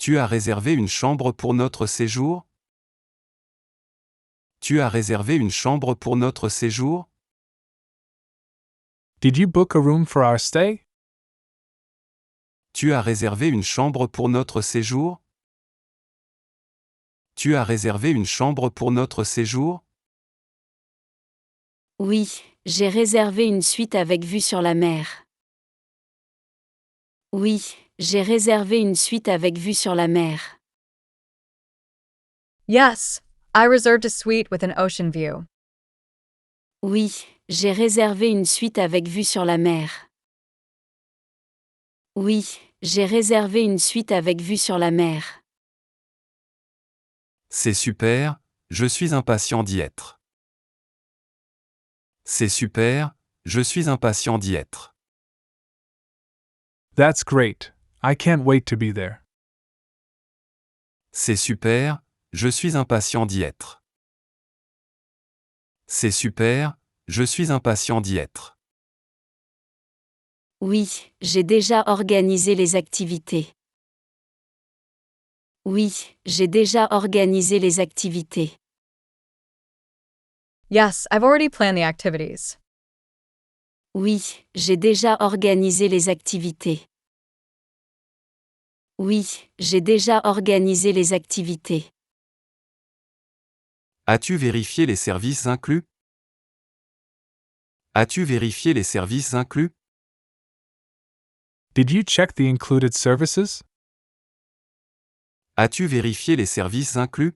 Tu as réservé une chambre pour notre séjour? Tu as réservé une chambre pour notre séjour? Did you book a room for our stay? Tu as réservé une chambre pour notre séjour? Tu as réservé une chambre pour notre séjour? Oui, j'ai réservé une suite avec vue sur la mer. Oui, j'ai réservé une suite avec vue sur la mer. Yes, I reserved a suite with an ocean view. Oui, j'ai réservé une suite avec vue sur la mer. Oui, j'ai réservé une suite avec vue sur la mer. C'est super, je suis impatient d'y être. C'est super, je suis impatient d'y être. That's great. I can't wait to be there. C'est super, je suis impatient d'y être. C'est super, je suis impatient d'y être. Oui, j'ai déjà organisé les activités. Oui, j'ai déjà organisé les activités. Yes, I've already planned the activities. Oui, j'ai déjà organisé les activités. Oui, j'ai déjà organisé les activités. As-tu vérifié les services inclus? As-tu vérifié les services inclus? Did you check the included services? As-tu vérifié les services inclus?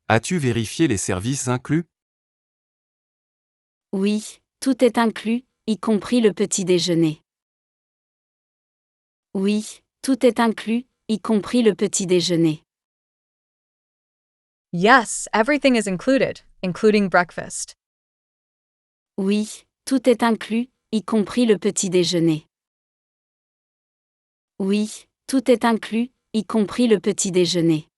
As-tu vérifié les services inclus? Oui, tout est inclus, y compris le petit déjeuner. Oui, tout est inclus, y compris le petit déjeuner. Yes, everything is included, including breakfast. Oui, tout est inclus, y compris le petit déjeuner. Oui, tout est inclus, y compris le petit déjeuner.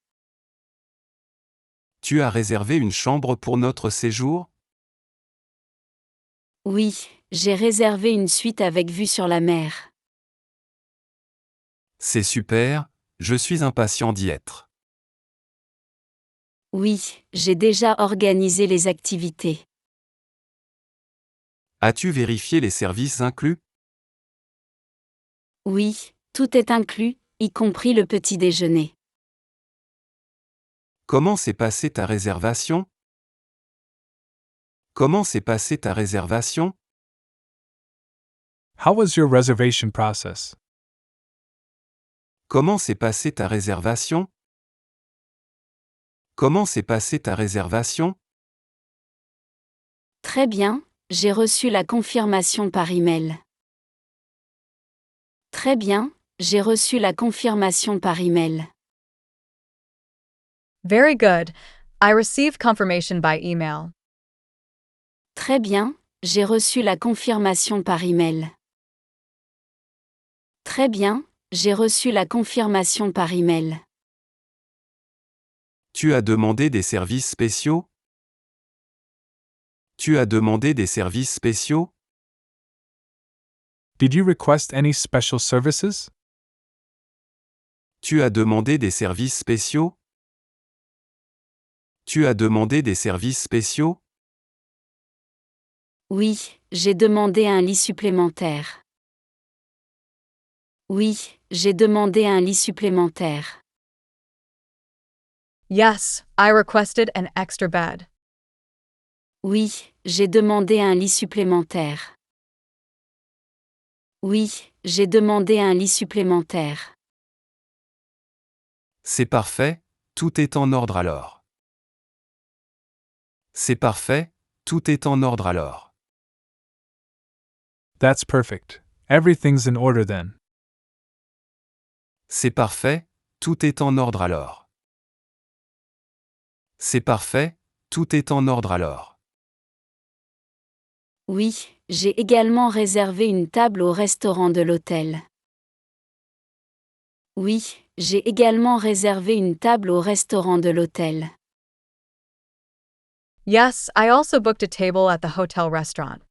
Tu as réservé une chambre pour notre séjour? Oui, j'ai réservé une suite avec vue sur la mer. C'est super, je suis impatient d'y être. Oui, j'ai déjà organisé les activités. As-tu vérifié les services inclus? Oui, tout est inclus, y compris le petit déjeuner. Comment s'est passée ta réservation? Comment s'est passée ta réservation? How was your reservation process? Comment s'est passée ta réservation? Comment s'est passée ta réservation? Très bien, j'ai reçu la confirmation par email. Très bien, j'ai reçu la confirmation par email. Very good. I received confirmation by email. Très bien, j'ai reçu la confirmation par email. Très bien, j'ai reçu la confirmation par email. Tu as demandé des services spéciaux? Tu as demandé des services spéciaux? Did you request any special services? Tu as demandé des services spéciaux? Tu as demandé des services spéciaux? Oui, j'ai demandé un lit supplémentaire. Oui, j'ai demandé un lit supplémentaire. Yes, I requested an extra bed. Oui, j'ai demandé un lit supplémentaire. Oui, j'ai demandé un lit supplémentaire. C'est parfait, tout est en ordre alors. C'est parfait, tout est en ordre alors. That's perfect. Everything's in order then. C'est parfait, tout est en ordre alors. C'est parfait, tout est en ordre alors. Oui, j'ai également réservé une table au restaurant de l'hôtel. Oui, j'ai également réservé une table au restaurant de l'hôtel. Yes, I also booked a table at the hotel restaurant.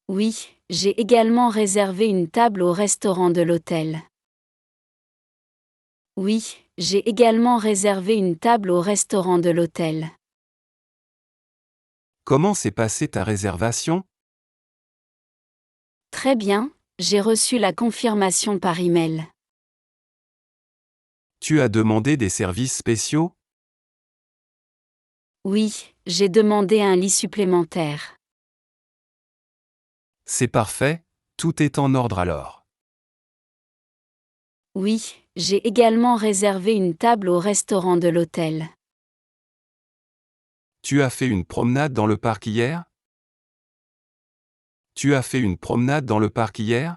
Oui, j'ai également réservé une table au restaurant de l'hôtel. Oui, j'ai également réservé une table au restaurant de l'hôtel. Comment s'est passée ta réservation? Très bien, j'ai reçu la confirmation par email. Tu as demandé des services spéciaux? Oui, j'ai demandé un lit supplémentaire. C'est parfait, tout est en ordre alors. Oui, j'ai également réservé une table au restaurant de l'hôtel. Tu as fait une promenade dans le parc hier? Tu as fait une promenade dans le parc hier?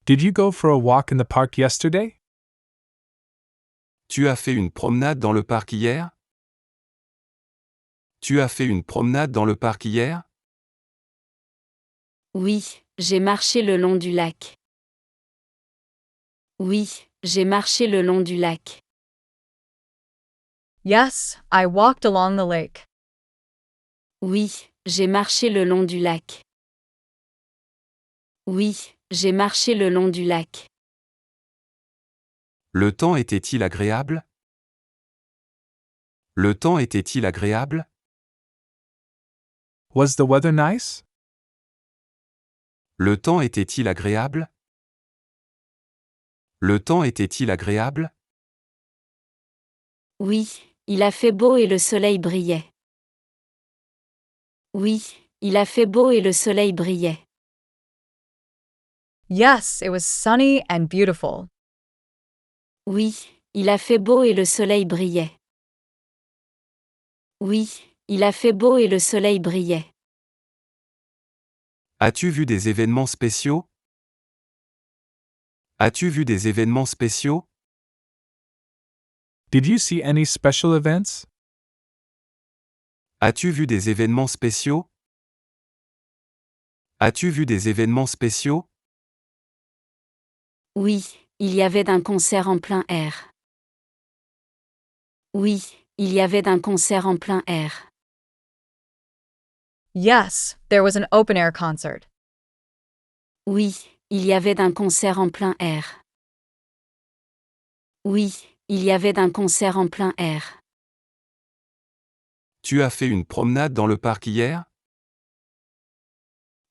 Did you go for a walk in the park yesterday? Tu as fait une promenade dans le parc hier? Tu as fait une promenade dans le parc hier? Oui, j'ai marché le long du lac. Oui, j'ai marché le long du lac. Yes, I walked along the lake. Oui, j'ai marché le long du lac. Oui, j'ai marché le long du lac. Le temps était-il agréable? Le temps était-il agréable? Was the weather nice? Le temps était-il agréable? Le temps était-il agréable? Oui, il a fait beau et le soleil brillait. Oui, il a fait beau et le soleil brillait. Yes, it was sunny and beautiful. Oui, il a fait beau et le soleil brillait. Oui, il a fait beau et le soleil brillait. As-tu vu des événements spéciaux? As-tu vu des événements spéciaux? Did you see any special events? As-tu vu des événements spéciaux? As-tu vu des événements spéciaux? Oui, il y avait d'un concert en plein air. Oui, il y avait d'un concert en plein air. Yes, there was an open air concert. Oui, il y avait d'un concert en plein air. Oui, il y avait d'un concert en plein air. Tu as fait une promenade dans le parc hier?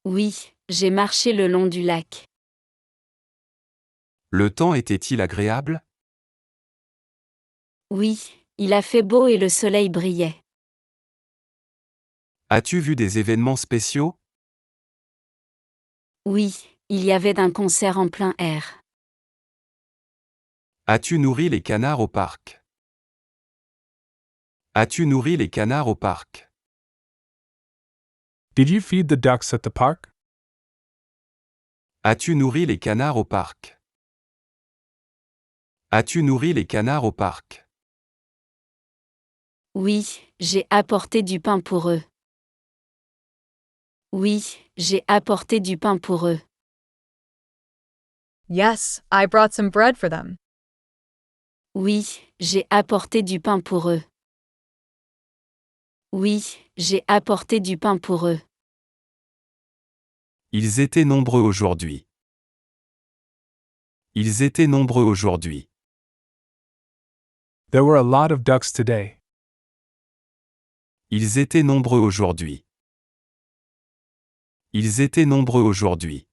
Oui, j'ai marché le long du lac. Le temps était-il agréable? Oui, il a fait beau et le soleil brillait. As-tu vu des événements spéciaux? Oui, il y avait d'un concert en plein air. As-tu nourri les canards au parc? As-tu nourri les canards au parc? Did you feed the ducks at the park? As-tu nourri les canards au parc? As-tu nourri les canards au parc? Oui, j'ai apporté du pain pour eux. Oui, j'ai apporté du pain pour eux. Yes, I brought some bread for them. Oui, j'ai apporté du pain pour eux. Oui, j'ai apporté du pain pour eux. Ils étaient nombreux aujourd'hui. Ils étaient nombreux aujourd'hui. There were a lot of ducks today. Ils étaient nombreux aujourd'hui. Ils étaient nombreux aujourd'hui.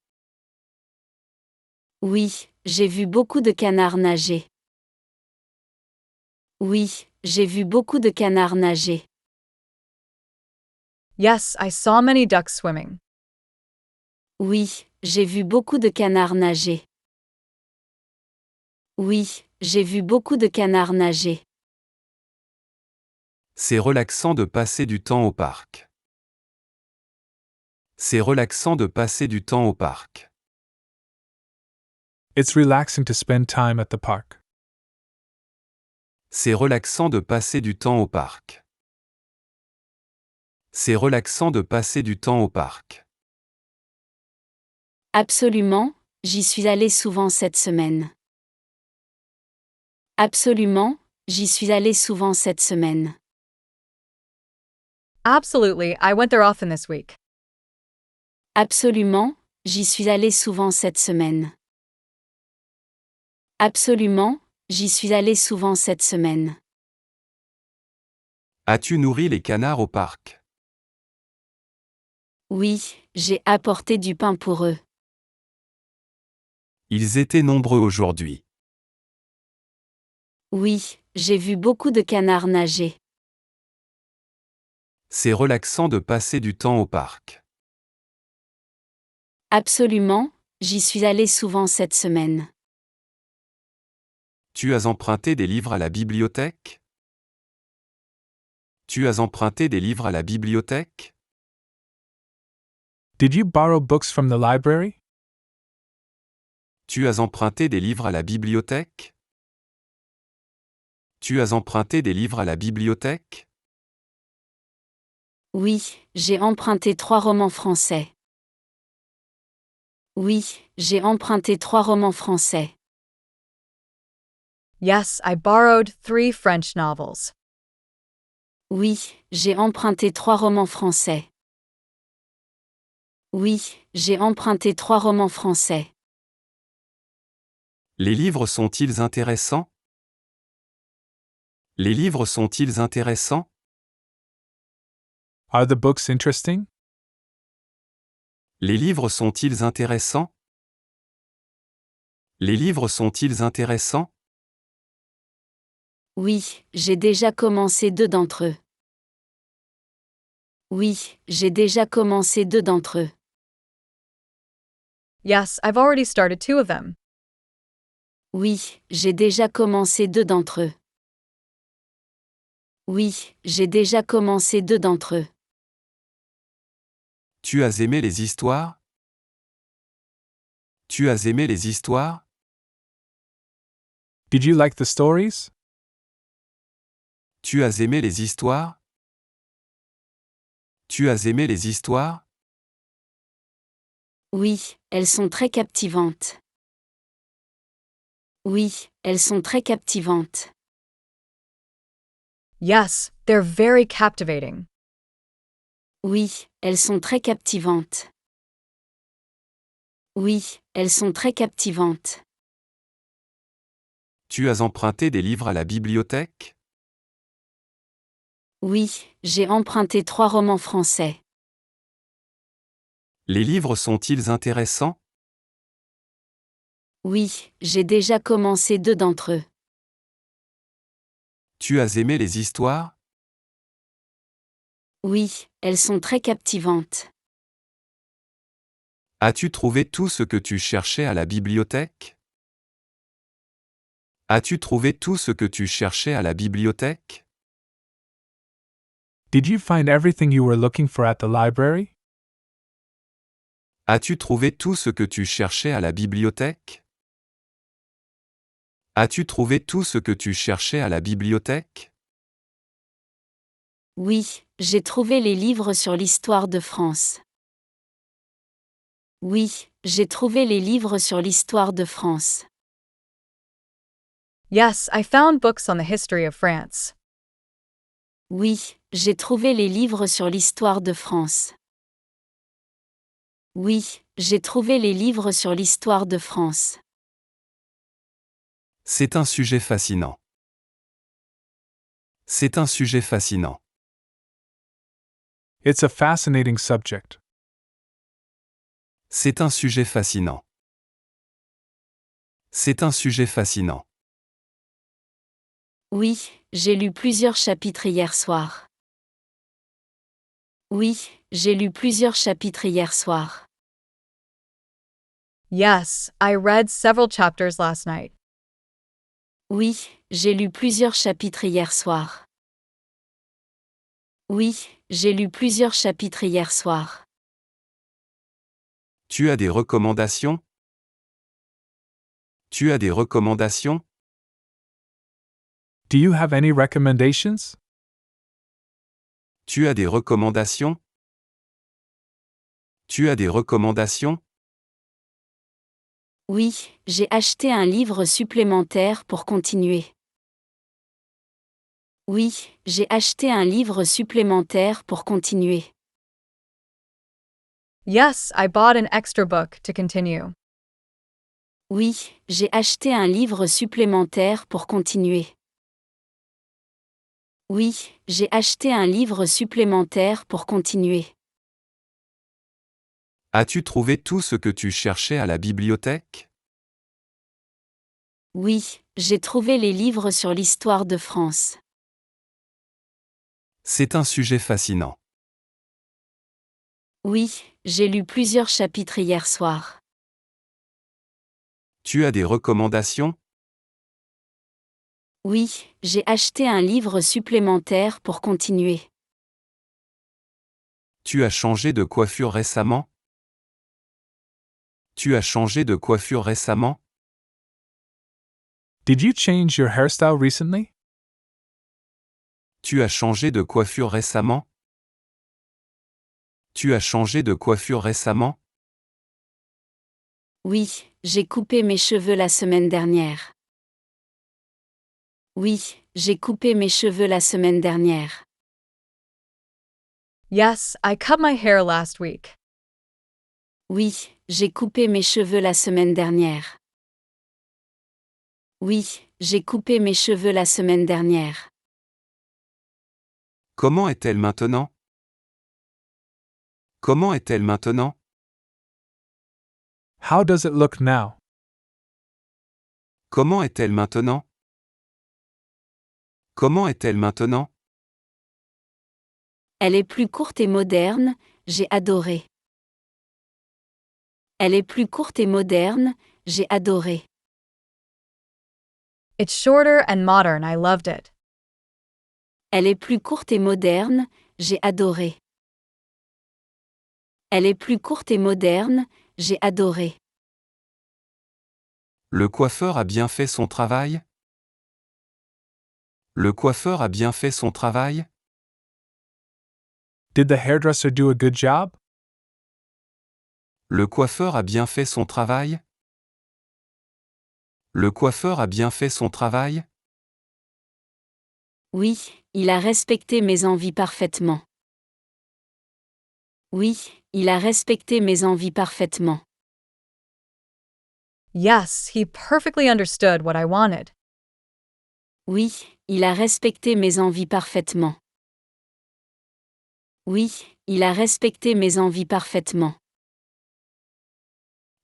Oui, j'ai vu beaucoup de canards nager. Oui, j'ai vu beaucoup de canards nager. Yes, I saw many ducks swimming. Oui, j'ai vu beaucoup de canards nager. Oui, j'ai vu beaucoup de canards nager. C'est relaxant de passer du temps au parc. C'est relaxant de passer du temps au parc. It's relaxing to spend time at the park. C'est relaxant de passer du temps au parc. C'est relaxant de passer du temps au parc. Absolument, j'y suis allé souvent cette semaine. Absolument, j'y suis allé souvent cette semaine. Absolutely, I went there often this week. Absolument, j'y suis allé souvent cette semaine. Absolument, j'y suis allé souvent cette semaine. As-tu nourri les canards au parc? Oui, j'ai apporté du pain pour eux. Ils étaient nombreux aujourd'hui. Oui, j'ai vu beaucoup de canards nager. C'est relaxant de passer du temps au parc. Absolument, j'y suis allé souvent cette semaine. Tu as emprunté des livres à la bibliothèque? Tu as emprunté des livres à la bibliothèque? Did you borrow books from the library? Tu as emprunté des livres à la bibliothèque? Tu as emprunté des livres à la bibliothèque? Oui, j'ai emprunté 3 romans français. Oui, j'ai emprunté 3 romans français. Yes, I borrowed 3 French novels. Oui, j'ai emprunté 3 romans français. Oui, j'ai emprunté 3 romans français. Les livres sont-ils intéressants? Les livres sont-ils intéressants? Are the books interesting? Les livres sont-ils intéressants? Les livres sont-ils intéressants? Oui, j'ai déjà commencé 2 d'entre eux. Oui, j'ai déjà commencé 2 d'entre eux. Yes, I've already started 2 of them. Oui, j'ai déjà commencé 2 d'entre eux. Oui, j'ai déjà commencé 2 d'entre eux. Tu as aimé les histoires? Tu as aimé les histoires? Did you like the stories? Tu as aimé les histoires? Tu as aimé les histoires? Oui, elles sont très captivantes. Oui, elles sont très captivantes. Yes, they're very captivating. Oui, elles sont très captivantes. Oui, elles sont très captivantes. Tu as emprunté des livres à la bibliothèque? Oui, j'ai emprunté 3 romans français. Les livres sont-ils intéressants? Oui, j'ai déjà commencé 2 d'entre eux. Tu as aimé les histoires? Oui, elles sont très captivantes. As-tu trouvé tout ce que tu cherchais à la bibliothèque? As-tu trouvé tout ce que tu cherchais à la bibliothèque? Did you find everything you were looking for at the library? As-tu trouvé tout ce que tu cherchais à la bibliothèque? As-tu trouvé tout ce que tu cherchais à la bibliothèque? Oui, j'ai trouvé les livres sur l'histoire de France. Oui, j'ai trouvé les livres sur l'histoire de France. Yes, I found books on the history of France. Oui, j'ai trouvé les livres sur l'histoire de France. Oui, j'ai trouvé les livres sur l'histoire de France. C'est un sujet fascinant. C'est un sujet fascinant. It's a fascinating subject. C'est un sujet fascinant. C'est un sujet fascinant. Oui, j'ai lu plusieurs chapitres hier soir. Oui, j'ai lu plusieurs chapitres hier soir. Yes, I read several chapters last night. Oui, j'ai lu plusieurs chapitres hier soir. Oui, j'ai lu plusieurs chapitres hier soir. Tu as des recommandations? Tu as des recommandations? Do you have any recommendations? Tu as des recommandations? Tu as des recommandations? Oui, j'ai acheté un livre supplémentaire pour continuer. Oui, j'ai acheté un livre supplémentaire pour continuer. Yes, I bought an extra book to continue. Oui, j'ai acheté un livre supplémentaire pour continuer. Oui, j'ai acheté un livre supplémentaire pour continuer. As-tu trouvé tout ce que tu cherchais à la bibliothèque? Oui, j'ai trouvé les livres sur l'histoire de France. C'est un sujet fascinant. Oui, j'ai lu plusieurs chapitres hier soir. Tu as des recommandations? Oui, j'ai acheté un livre supplémentaire pour continuer. Tu as changé de coiffure récemment? Tu as changé de coiffure récemment? Did you change your hairstyle recently? Tu as changé de coiffure récemment? Tu as changé de coiffure récemment? Oui, j'ai coupé mes cheveux la semaine dernière. Oui, j'ai coupé mes cheveux la semaine dernière. Yes, I cut my hair last week. Oui, j'ai coupé mes cheveux la semaine dernière. Oui, j'ai coupé mes cheveux la semaine dernière. Comment est-elle maintenant? Comment est-elle maintenant? How does it look now? Comment est-elle maintenant? Comment est-elle maintenant? Elle est plus courte et moderne, j'ai adoré. Elle est plus courte et moderne, j'ai adoré. It's shorter and modern, I loved it. Elle est plus courte et moderne, j'ai adoré. Elle est plus courte et moderne, j'ai adoré. Le coiffeur a bien fait son travail? Le coiffeur a bien fait son travail? Did the hairdresser do a good job? Le coiffeur a bien fait son travail? Le coiffeur a bien fait son travail? Oui, il a respecté mes envies parfaitement. Oui, il a respecté mes envies parfaitement. Yes, he perfectly understood what I wanted. Oui, il a respecté mes envies parfaitement. Oui, il a respecté mes envies parfaitement.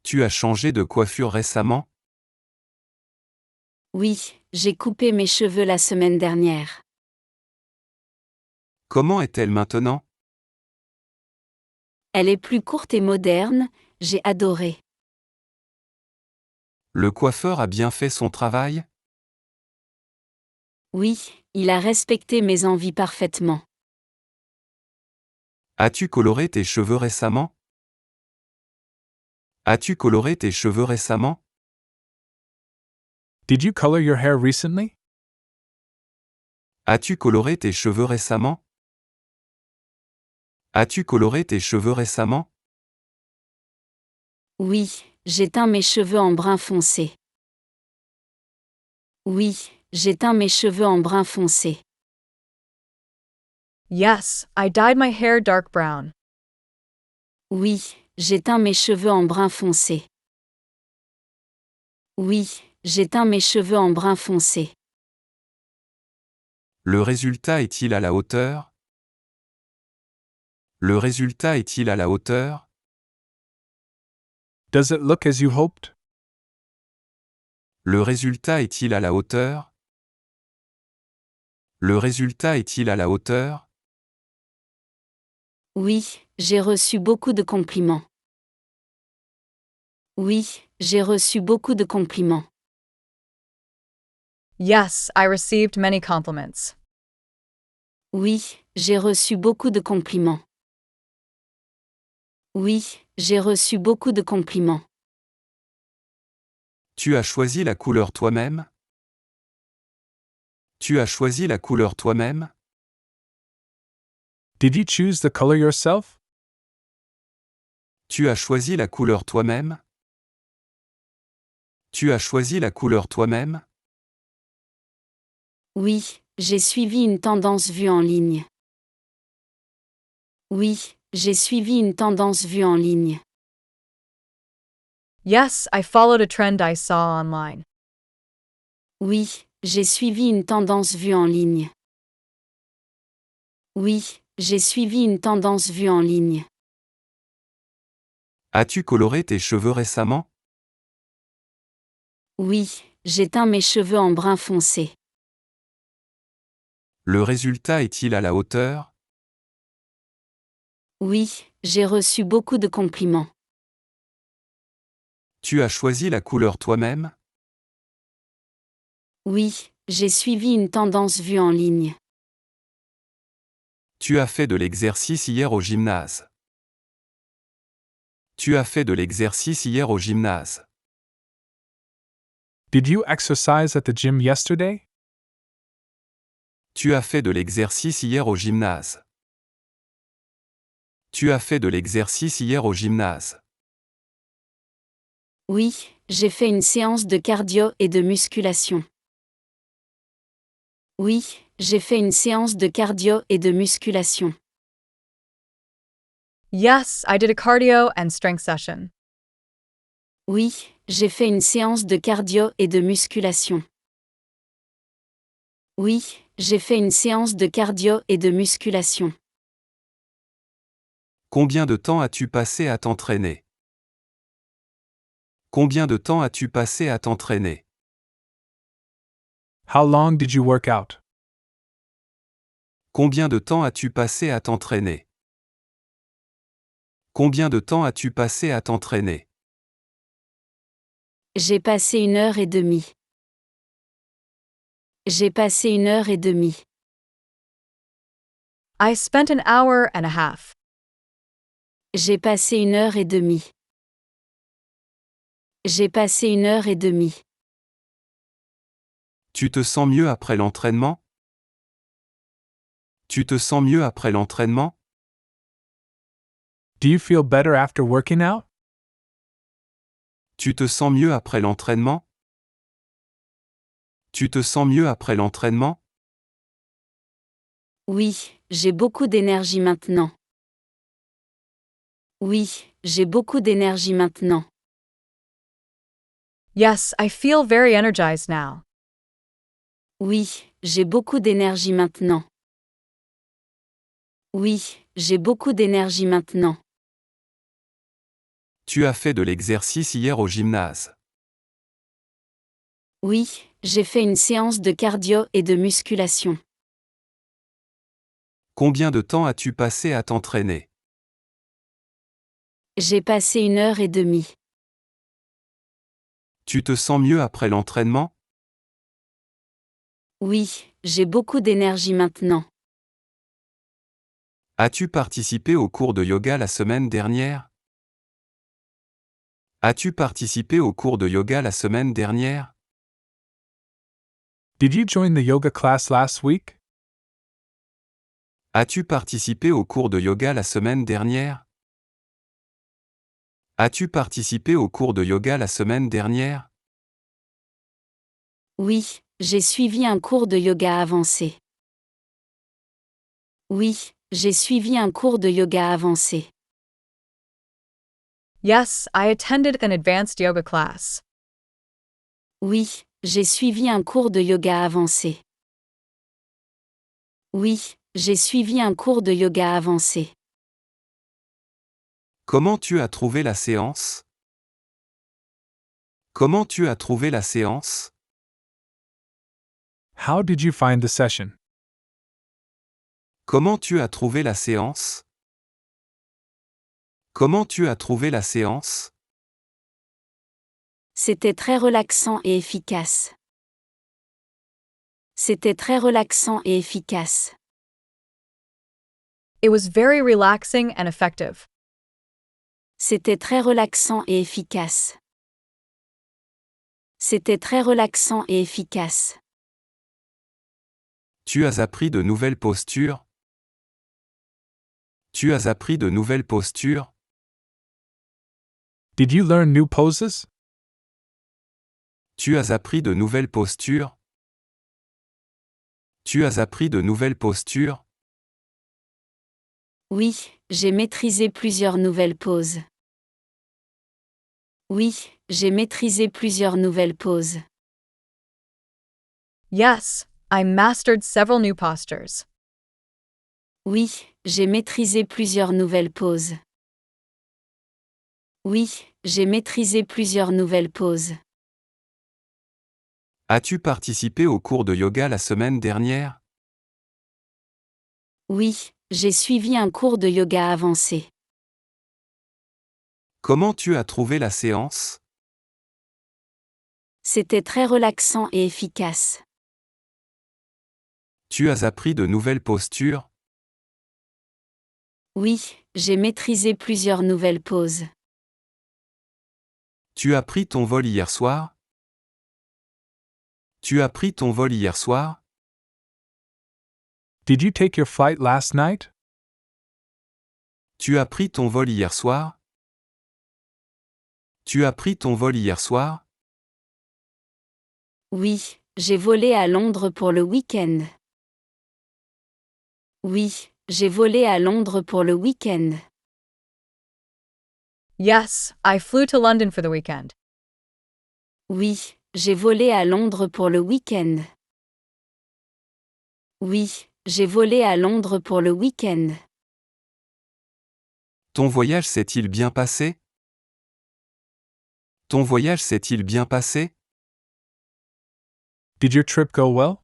Tu as changé de coiffure récemment? Oui, j'ai coupé mes cheveux la semaine dernière. Comment est-elle maintenant? Elle est plus courte et moderne, j'ai adoré. Le coiffeur a bien fait son travail? Oui, il a respecté mes envies parfaitement. As-tu coloré tes cheveux récemment? As-tu coloré tes cheveux récemment? Did you color your hair recently? As-tu coloré tes cheveux récemment? As-tu coloré tes cheveux récemment? Oui, j'ai teint mes cheveux en brun foncé. Oui, j'ai teint mes cheveux en brun foncé. Yes, I dyed my hair dark brown. Oui, j'ai teint mes cheveux en brun foncé. Oui, j'ai teint mes cheveux en brun foncé. Le résultat est-il à la hauteur? Le résultat est-il à la hauteur? Does it look as you hoped? Le résultat est-il à la hauteur? Le résultat est-il à la hauteur? Oui, j'ai reçu beaucoup de compliments. Oui, j'ai reçu beaucoup de compliments. Yes, I received many compliments. Oui, j'ai reçu beaucoup de compliments. Oui, j'ai reçu beaucoup de compliments. Tu as choisi la couleur toi-même? Tu as choisi la couleur toi-même? Did you choose the color yourself? Tu as choisi la couleur toi-même? Tu as choisi la couleur toi-même? Oui, j'ai suivi une tendance vue en ligne. Oui, j'ai suivi une tendance vue en ligne. Yes, I followed a trend I saw online. Oui, j'ai suivi une tendance vue en ligne. Oui, j'ai suivi une tendance vue en ligne. As-tu coloré tes cheveux récemment? Oui, j'ai teint mes cheveux en brun foncé. Le résultat est-il à la hauteur? Oui, j'ai reçu beaucoup de compliments. Tu as choisi la couleur toi-même? Oui, j'ai suivi une tendance vue en ligne. Tu as fait de l'exercice hier au gymnase. Tu as fait de l'exercice hier au gymnase. Did you exercise at the gym yesterday? Tu as fait de l'exercice hier au gymnase. Tu as fait de l'exercice hier au gymnase. Oui, j'ai fait une séance de cardio et de musculation. Oui, j'ai fait une séance de cardio et de musculation. Yes, I did a cardio and strength session. Oui, j'ai fait une séance de cardio et de musculation. Oui, j'ai fait une séance de cardio et de musculation. Combien de temps as-tu passé à t'entraîner? Combien de temps as-tu passé à t'entraîner? How long did you work out? Combien de temps as-tu passé à t'entraîner? Combien de temps as-tu passé à t'entraîner? J'ai passé 1 heure et demie. J'ai passé 1 heure et demie. I spent an hour and a half. J'ai passé 1 heure et demie. J'ai passé 1 heure et demie. Tu te sens mieux après l'entraînement? Tu te sens mieux après l'entraînement? Do you feel better after working out? Tu te sens mieux après l'entraînement? Tu te sens mieux après l'entraînement? Oui, j'ai beaucoup d'énergie maintenant. Oui, j'ai beaucoup d'énergie maintenant. Yes, I feel very energized now. Oui, j'ai beaucoup d'énergie maintenant. Oui, j'ai beaucoup d'énergie maintenant. Tu as fait de l'exercice hier au gymnase. Oui, j'ai fait une séance de cardio et de musculation. Combien de temps as-tu passé à t'entraîner? J'ai passé 1 heure et demie. Tu te sens mieux après l'entraînement? Oui, j'ai beaucoup d'énergie maintenant. As-tu participé au cours de yoga la semaine dernière? As-tu participé au cours de yoga la semaine dernière? Did you join the yoga class last week? As-tu participé au cours de yoga la semaine dernière? As-tu participé au cours de yoga la semaine dernière? Oui, j'ai suivi un cours de yoga avancé. Oui, j'ai suivi un cours de yoga avancé. Yes, I attended an advanced yoga class. Oui, j'ai suivi un cours de yoga avancé. Oui, j'ai suivi un cours de yoga avancé. Comment tu as trouvé la séance? Comment tu as trouvé la séance? How did you find the session? Comment tu as trouvé la séance? Comment tu as trouvé la séance? C'était très relaxant et efficace. C'était très relaxant et efficace. It was very relaxing and effective. C'était très relaxant et efficace. C'était très relaxant et efficace. Tu as appris de nouvelles postures? Tu as appris de nouvelles postures? Did you learn new poses? Tu as appris de nouvelles postures? Tu as appris de nouvelles postures? Oui, j'ai maîtrisé plusieurs nouvelles poses. Oui, j'ai maîtrisé plusieurs nouvelles poses. Yes, I mastered several new postures. Oui, j'ai maîtrisé plusieurs nouvelles poses. Oui, j'ai maîtrisé plusieurs nouvelles poses. As-tu participé au cours de yoga la semaine dernière? Oui, j'ai suivi un cours de yoga avancé. Comment tu as trouvé la séance? C'était très relaxant et efficace. Tu as appris de nouvelles postures? Oui, j'ai maîtrisé plusieurs nouvelles poses. Tu as pris ton vol hier soir? Tu as pris ton vol hier soir? Did you take your flight last night? Tu as pris ton vol hier soir? Tu as pris ton vol hier soir? Oui, j'ai volé à Londres pour le week-end. Oui, j'ai volé à Londres pour le week-end. Yes, I flew to London for the weekend. Oui, j'ai volé à Londres pour le week-end. Oui, j'ai volé à Londres pour le week-end. Ton voyage s'est-il bien passé? Ton voyage s'est-il bien passé? Did your trip go well?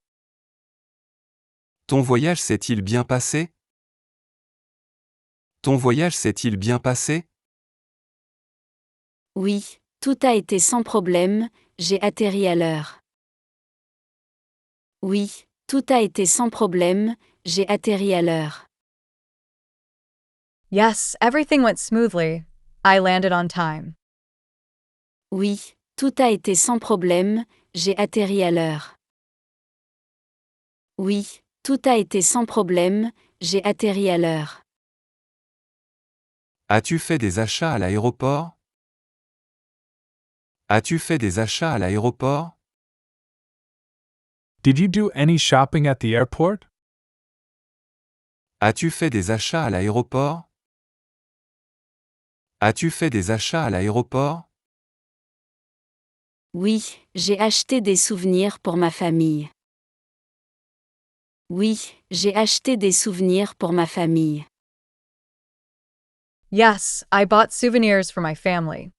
Ton voyage s'est-il bien passé? Ton voyage s'est-il bien passé? Oui, tout a été sans problème, j'ai atterri à l'heure. Oui, tout a été sans problème, j'ai atterri à l'heure. Yes, everything went smoothly. I landed on time. Oui, tout a été sans problème, j'ai atterri à l'heure. Oui, tout a été sans problème, j'ai atterri à l'heure. As-tu fait des achats à l'aéroport? As-tu fait des achats à l'aéroport? Did you do any shopping at the airport? As-tu fait des achats à l'aéroport? As-tu fait des achats à l'aéroport? Oui, j'ai acheté des souvenirs pour ma famille. Oui, j'ai acheté des souvenirs pour ma famille. Yes, I bought souvenirs for my family.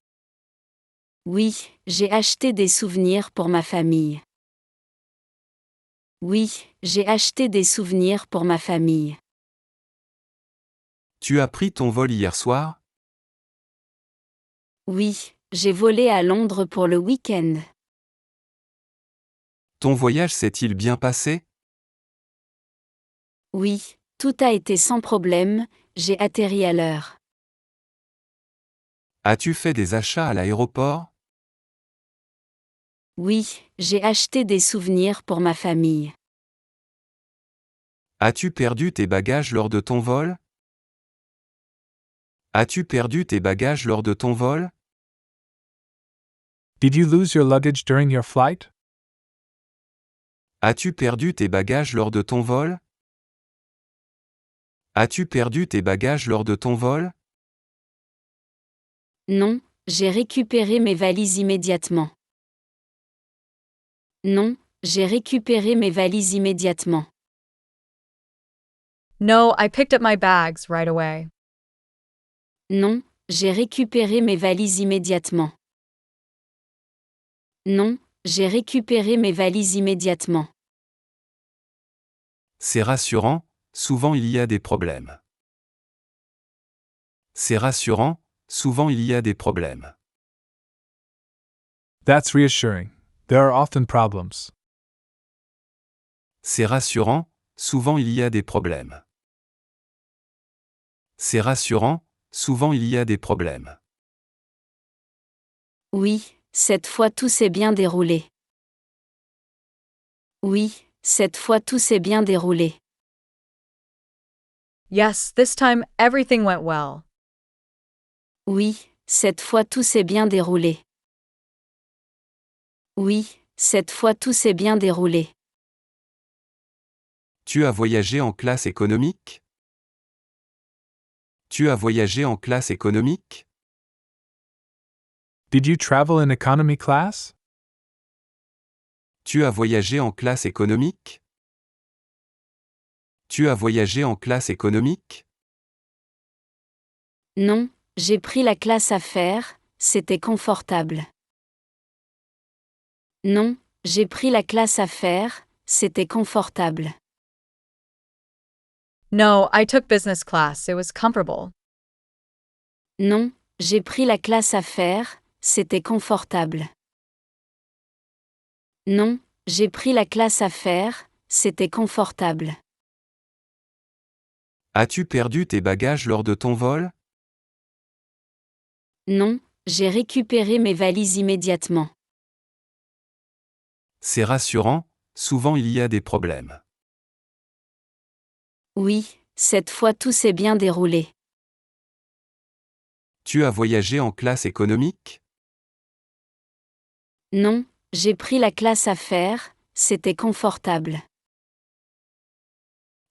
Oui, j'ai acheté des souvenirs pour ma famille. Oui, j'ai acheté des souvenirs pour ma famille. Tu as pris ton vol hier soir? Oui, j'ai volé à Londres pour le week-end. Ton voyage s'est-il bien passé? Oui, tout a été sans problème, j'ai atterri à l'heure. As-tu fait des achats à l'aéroport? Oui, j'ai acheté des souvenirs pour ma famille. As-tu perdu tes bagages lors de ton vol? As-tu perdu tes bagages lors de ton vol? Did you lose your luggage during your flight? As-tu perdu tes bagages lors de ton vol? As-tu perdu tes bagages lors de ton vol? Non, j'ai récupéré mes valises immédiatement. Non, j'ai récupéré mes valises immédiatement. No, I picked up my bags right away. Non, j'ai récupéré mes valises immédiatement. Non, j'ai récupéré mes valises immédiatement. C'est rassurant, souvent il y a des problèmes. C'est rassurant, souvent il y a des problèmes. That's reassuring. There are often problems. C'est rassurant, souvent il y a des problèmes. C'est rassurant, souvent il y a des problèmes. Oui, cette fois tout s'est bien déroulé. Oui, cette fois tout s'est bien déroulé. Yes, this time everything went well. Oui, cette fois tout s'est bien déroulé. Oui, cette fois tout s'est bien déroulé. Tu as voyagé en classe économique? Tu as voyagé en classe économique? Did you travel in economy class? Tu as voyagé en classe économique? Tu as voyagé en classe économique? Non, j'ai pris la classe affaires, c'était confortable. Non, j'ai pris la classe affaires, c'était confortable. No, I took business class. It was comfortable. Non, j'ai pris la classe affaires, c'était confortable. Non, j'ai pris la classe affaires, c'était confortable. As-tu perdu tes bagages lors de ton vol? Non, j'ai récupéré mes valises immédiatement. C'est rassurant, souvent il y a des problèmes. Oui, cette fois tout s'est bien déroulé. Tu as voyagé en classe économique? Non, j'ai pris la classe affaires, c'était confortable.